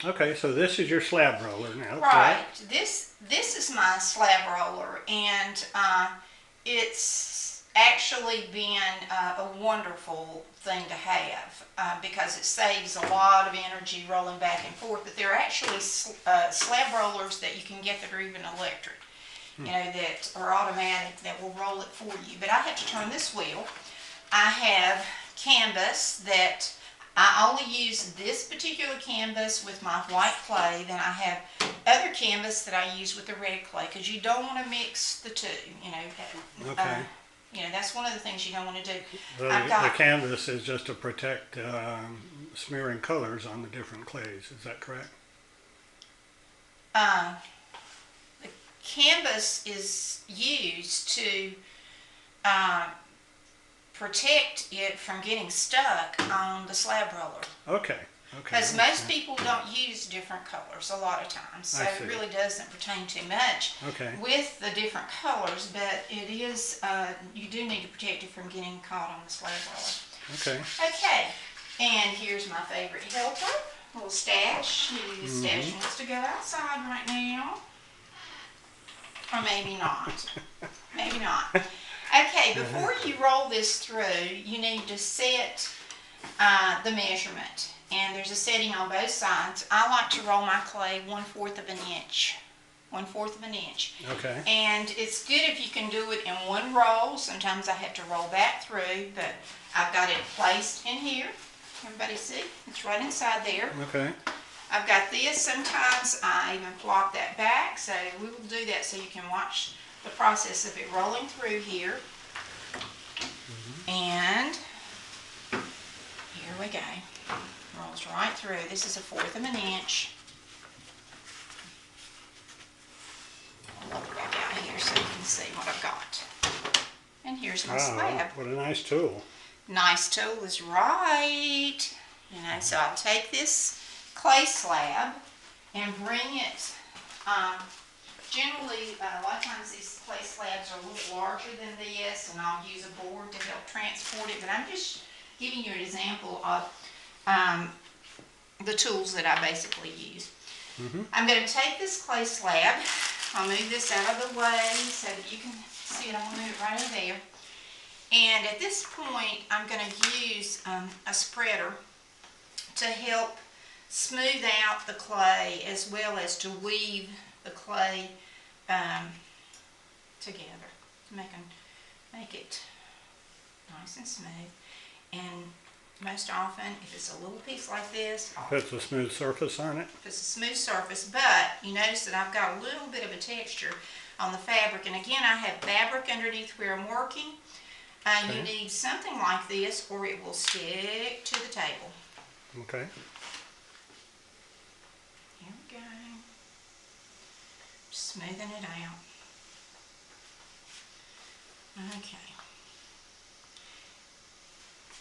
Okay, so this is your slab roller now, Right. correct? This is my slab roller, and it's actually been a wonderful thing to have because it saves a lot of energy rolling back and forth. But there are actually slab rollers that you can get that are even electric, that are automatic that will roll it for you. But I have to turn this wheel. I have canvas that I only use this particular canvas with my white clay. Then I have other canvas that I use with the red clay because you don't want to mix the two. Okay. That's one of the things you don't want to do. I've The got canvas is just to protect smearing colors on the different clays, is that correct? uh, the canvas is used to uh, protect it from getting stuck on the slab roller. Okay, okay, I Because most understand. people don't use different colors a lot of times, so I it see. really doesn't pertain too much Okay, with the different colors, but it is, you do need to protect it from getting caught on the slab roller. okay. Okay, and here's my favorite helper, little Stash. Maybe Stash wants to go outside right now, or maybe not. Maybe not. Okay, before you roll this through, you need to set the measurement. And there's a setting on both sides. I like to roll my clay 1/4 of an inch. 1/4 of an inch. Okay. And it's good if you can do it in one roll. Sometimes I have to roll back through, but I've got it placed in here. Everybody see? It's right inside there. Okay. I've got this. Sometimes I even flop that back, so we will do that so you can watch the process of it rolling through here. And here we go. Rolls right through. This is 1/4 of an inch. I'll look back out here so you can see what I've got. And here's my Wow, slab. what a nice tool. Nice tool is right. So I'll take this clay slab and bring it. Generally, a lot of times these clay slabs are a little larger than this, and I'll use a board to help transport it. But I'm just giving you an example of the tools that I basically use. I'm going to take this clay slab. I'll move this out of the way so that you can see it. I'm going to move it right over there. And at this point, I'm going to use a spreader to help smooth out the clay as well as to weave the clay together to make it nice and smooth. And most often, if it's a little piece like this, Puts a smooth surface on it. if it's a smooth surface, but you notice that I've got a little bit of a texture on the fabric. And again, I have fabric underneath where I'm working. Okay. You need something like this or it will stick to the table. Okay. Here we go. Smoothing it out. Okay.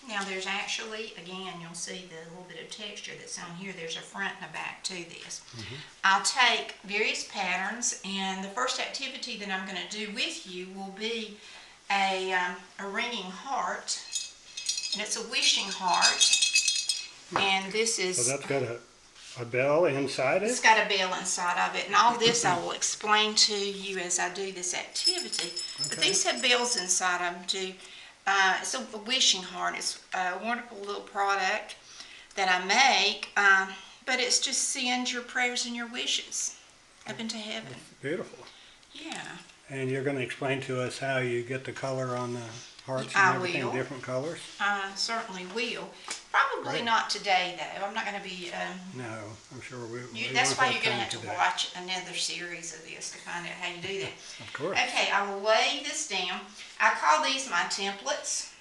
Now there's actually, again, you'll see the little bit of texture that's on here. There's a front and a back to this. I'll take various patterns, and the first activity that I'm going to do with you will be a ringing heart, and it's a wishing heart. And this So is, that's got a bell inside it's it? got a bell inside of it, and all this I will explain to you as I do this activity. But Okay. these have bells inside of them too. It's a wishing heart. It's a wonderful little product that I make, but it's just sends your prayers and your wishes up into heaven. Beautiful. Yeah, And you're going to explain to us how you get the color on the hearts I and everything, will. different colors? I certainly will. Probably Great. not today though. I'm not going to be. No, I'm sure we That's won't why have you're going to time have to today. watch another series of this to find out how you do that. Of course. Okay, I will lay this down. I call these my templates.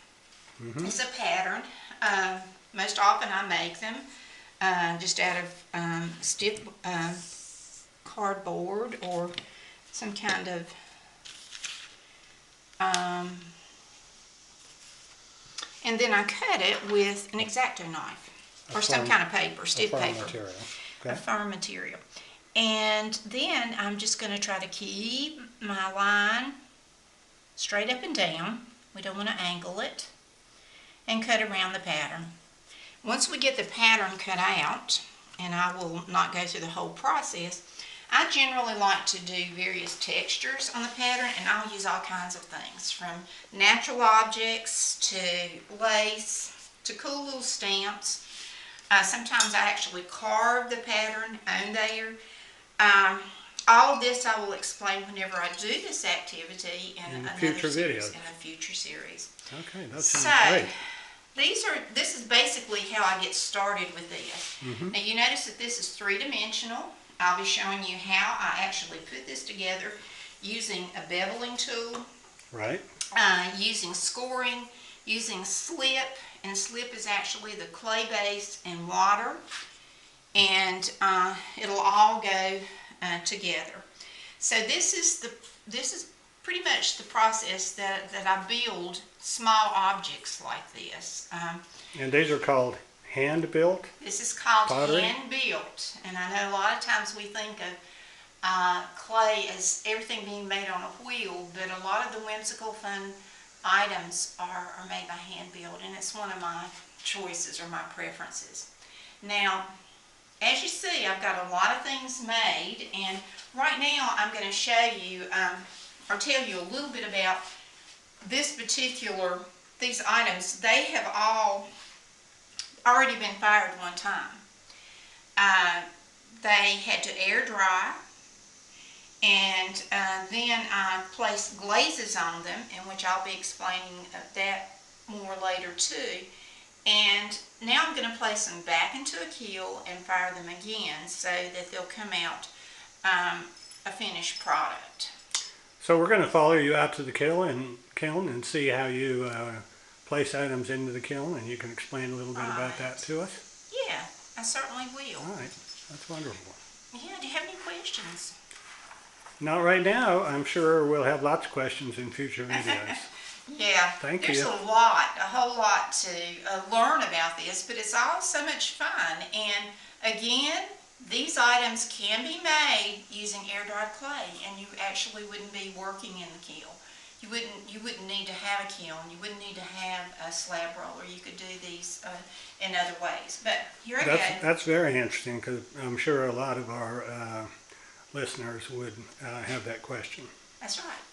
It's a pattern. Most often I make them just out of stiff cardboard or some kind of and then I cut it with an X-Acto knife or some kind of paper, stiff firm paper, material. a Okay. firm material. And then I'm just going to try to keep my line straight up and down. We don't want to angle it. And cut around the pattern. Once we get the pattern cut out, and I will not go through the whole process. I generally like to do various textures on the pattern, and I'll use all kinds of things, from natural objects to lace to cool little stamps. Sometimes I actually carve the pattern on there. All of this I will explain whenever I do this activity in another future series, videos. in a future series. Okay, that sounds great. This is basically how I get started with this. Now you notice that this is three-dimensional. I'll be showing you how I actually put this together using a beveling tool, Right. using scoring, using slip, and slip is actually the clay base and water, and it'll all go together. So this is pretty much the process that I build small objects like this. And these are called hand-built? This is called pottery? hand-built, and I know a lot of times we think of clay as everything being made on a wheel, but a lot of the whimsical, fun items are made by hand-built, and it's one of my choices or my preferences. Now, as you see, I've got a lot of things made, and right now I'm going to show you or tell you a little bit about these items. They have all already been fired one time. They had to air dry, and then I placed glazes on them, in which I'll be explaining that more later too. And now I'm going to place them back into a kiln and fire them again so that they'll come out a finished product. So we're going to follow you out to the kiln and see how you place items into the kiln, and you can explain a little bit about that to us? Yeah, I certainly will. All right, that's wonderful. Yeah, do you have any questions? Not right now. I'm sure we'll have lots of questions in future videos. Yeah, Thank there's you. a whole lot to learn about this, but it's all so much fun. And again, these items can be made using air-dried clay, and you actually wouldn't be working in the kiln. You wouldn't need to have a kiln. You wouldn't need to have a slab roller. You could do these in other ways. But here I go. That's very interesting, because I'm sure a lot of our listeners would have that question. That's right.